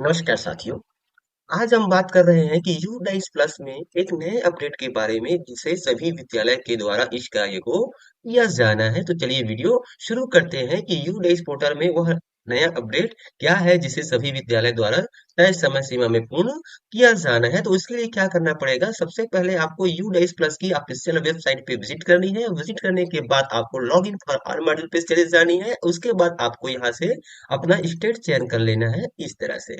नमस्कार साथियों। आज हम बात कर रहे हैं कि यू डाइस प्लस में एक नए अपडेट के बारे में जिसे सभी विद्यालय के द्वारा इस कार्य को किया जाना है। तो चलिए वीडियो शुरू करते हैं कि यू डाइस पोर्टल में वह नया अपडेट क्या है जिसे सभी विद्यालय द्वारा तय समय सीमा में पूर्ण किया जाना है। तो उसके लिए क्या करना पड़ेगा, सबसे पहले आपको यू डाइस प्लस की ऑफिशियल वेबसाइट पे विजिट करनी है। विजिट करने के बाद आपको log in for all module पे चले जानी है। उसके बाद आपको यहाँ से अपना स्टेट चयन कर लेना है। इस तरह से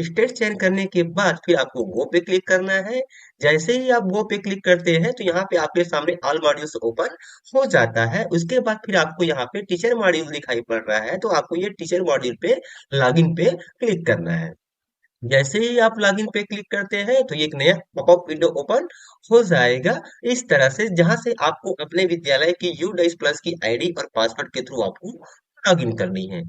स्टेट चयन करने के बाद फिर आपको गो पे क्लिक करना है। जैसे ही आप गो पे क्लिक करते हैं तो यहाँ पे आपके सामने ऑल मॉड्यूल्स ओपन हो जाता है। उसके बाद फिर आपको यहाँ पे टीचर मॉड्यूल दिखाई पड़ रहा है, तो आपको ये टीचर मॉड्यूल पे लॉगिन पे क्लिक करना है। जैसे ही आप लॉगिन पे क्लिक करते हैं तो ये एक नया पॉपअप विंडो ओपन हो जाएगा। इस तरह से जहां से आपको अपने विद्यालय की यू डाइस प्लस की आईडी और पासवर्ड के थ्रू आपको लॉगिन करनी है।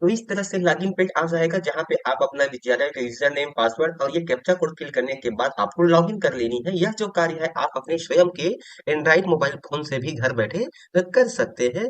तो इस तरह से लॉगिन पेज आ जाएगा जहां पे आप अपना विद्यालय का यूजर नेम, पासवर्ड और ये कैप्चा कोड फिल करने के बाद आपको लॉगिन कर लेनी है। यह जो कार्य है आप अपने स्वयं के एंड्रॉइड मोबाइल फोन से भी घर बैठे कर सकते हैं।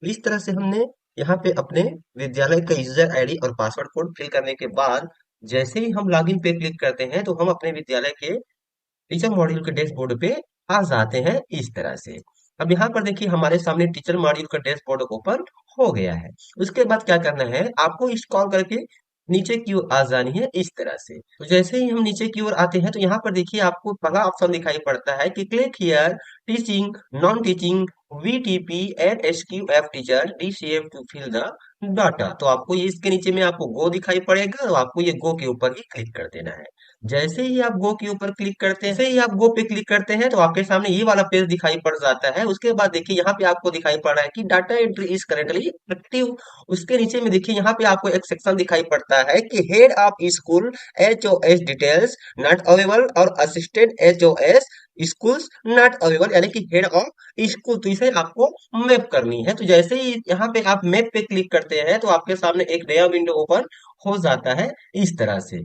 इस तरह से हमने यहाँ पे अपने विद्यालय का यूजर आईडी और पासवर्ड कोड फिल करने के बाद जैसे ही हम लॉगिन पे क्लिक करते हैं तो हम अपने विद्यालय के टीचर मॉड्यूल के डैशबोर्ड पे आ जाते हैं। इस तरह से अब यहाँ पर देखिए हमारे सामने टीचर मॉड्यूल का डैशबोर्ड ओपन हो गया है। उसके बाद क्या करना है, आपको स्क्रॉल करके नीचे की ओर आ जानी है। इस तरह से तो जैसे ही हम नीचे की ओर आते हैं तो यहाँ पर देखिए आपको पहला ऑप्शन दिखाई पड़ता है कि click here teaching non teaching VTP and SQF teacher DCF to fill the data. तो आपको ये इसके नीचे में आपको गो दिखाई पड़ेगा, तो आपको ये गो के ऊपर ही क्लिक कर देना है। जैसे ही आप गो के ऊपर क्लिक करते हैं, जैसे ही आप गो पे क्लिक करते हैं तो आपके सामने ये वाला पेज दिखाई पड़ जाता है। उसके बाद देखिए यहाँ पे आपको दिखाई पड़ रहा है कि data entry is currently active. उसके नीचे में देखिए यहाँ पे आपको एक सेक्शन दिखाई पड़ता है कि head of school HOS details not available और assistant HOS schools not available, यानी कि हेड ऑफ स्कूल। तो इसे आपको मैप करनी है। तो जैसे ही यहाँ पे आप मैप पे क्लिक करते हैं तो आपके सामने एक नया विंडो ओपन हो जाता है। इस तरह से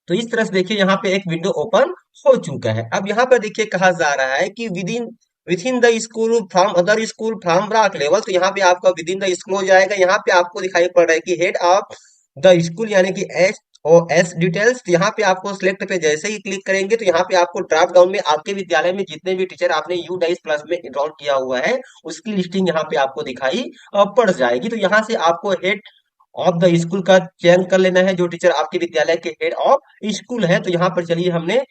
तो इस तरह से देखिए यहाँ पे एक विंडो ओपन हो चुका है। अब यहाँ पर देखिए कहा जा रहा है कि with in the school from other school from block level. तो यहाँ पे आपका विद इन द स्कूल हो जाएगा। यहाँ पे आपको दिखाई पड़ रहा है कि हेड ऑफ द स्कूल यानी कि HOS डिटेल्स। तो यहाँ पे आपको सिलेक्ट पे जैसे ही क्लिक करेंगे तो यहाँ पे आपको ड्रॉप डाउन में आपके विद्यालय में जितने भी टीचर आपने यू डाइस प्लस में इनरोल किया हुआ है उसकी लिस्टिंग यहाँ पे आपको दिखाई पड़ जाएगी। तो यहाँ से आपको हेड ऑफ द स्कूल का चयन कर लेना है, जो टीचर आपके विद्यालय के हेड ऑफ स्कूल है। तो यहाँ पर चलिए हमने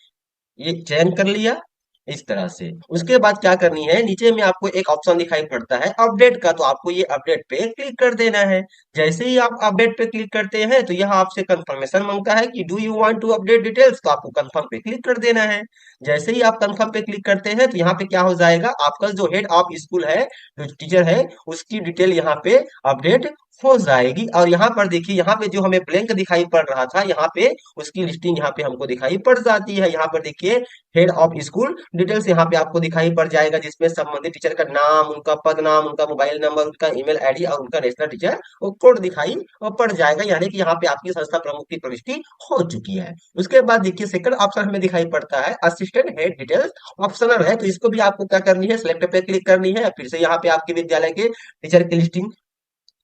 ये चयन कर लिया। इस तरह से उसके बाद क्या करनी है, नीचे में आपको एक ऑप्शन दिखाई पड़ता है अपडेट का, तो आपको ये अपडेट पे क्लिक कर देना है। जैसे ही आप अपडेट पे क्लिक करते हैं तो यह आपसे कंफर्मेशन मांगता है कि do you want to update details. तो आपको कंफर्म पे क्लिक कर देना है। जैसे ही आप कंफर्म पे क्लिक करते हैं तो यहाँ पे क्या हो जाएगा, आपका जो हेड ऑफ स्कूल है, जो टीचर है, उसकी डिटेल यहाँ पे अपडेट हो जाएगी। और यहाँ पर देखिए यहाँ पे जो हमें ब्लैंक दिखाई पड़ रहा था, यहाँ पे उसकी लिस्टिंग यहाँ पे हमको दिखाई पड़ जाती है। यहाँ पर देखिए हेड ऑफ स्कूल डिटेल्स यहाँ पे आपको दिखाई पड़ जाएगा, जिसमें संबंधित टीचर का नाम, उनका पद नाम, उनका मोबाइल नंबर, उनका ईमेल आईडी और उनका नेशनल टीचर कोड दिखाई पड़ जाएगा। यानी कि यहाँ पे आपकी संस्था प्रमुख की प्रविष्टि हो चुकी है। उसके बाद देखिए सेकंड ऑप्शन हमें दिखाई पड़ता है असिस्टेंट हेड डिटेल्स। ऑप्शनल है, तो इसको भी आपको क्या करनी है, सिलेक्ट पे क्लिक करनी है। फिर से यहाँ पे आपके विद्यालय के टीचर की लिस्टिंग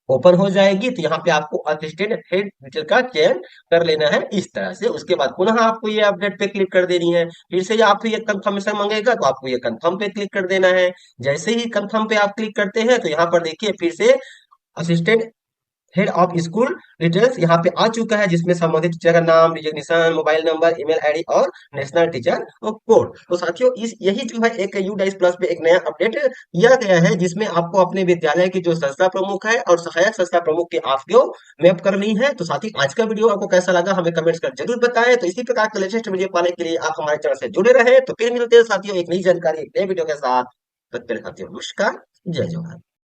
ओपन हो जाएगी। तो यहाँ पे आपको असिस्टेंट हेड टीचर का चयन कर लेना है। इस तरह से उसके बाद पुनः आपको ये अपडेट पे क्लिक कर देनी है। फिर से आपको ये कंफर्मेशन मांगेगा तो आपको ये कंफर्म पे क्लिक कर देना है। जैसे ही कंफर्म पे आप क्लिक करते हैं तो यहाँ पर देखिए फिर से assistant head of school details यहाँ पे आ चुका है, जिसमें संबंधित टीचर का नाम, designation, mobile number, email ID और नेशनल टीचर कोड। तो साथियों इस यही जो है एक यू डाइस प्लस पे एक नया अपडेट किया गया है, जिसमें आपको अपने विद्यालय की जो संस्था प्रमुख है और सहायक संस्था प्रमुख की आपको मैप करनी है। तो साथी आज का वीडियो आपको कैसा लगा हमें कमेंट्स कर जरूर बताएं। तो इसी प्रकार के लेटेस्ट वीडियो पाने के लिए आप हमारे चैनल से जुड़े रहे। तो फिर मिलते हैं साथियों एक नई जानकारी एक नए वीडियो के साथ। तब तक साथियों नमस्कार, जय जवाहर।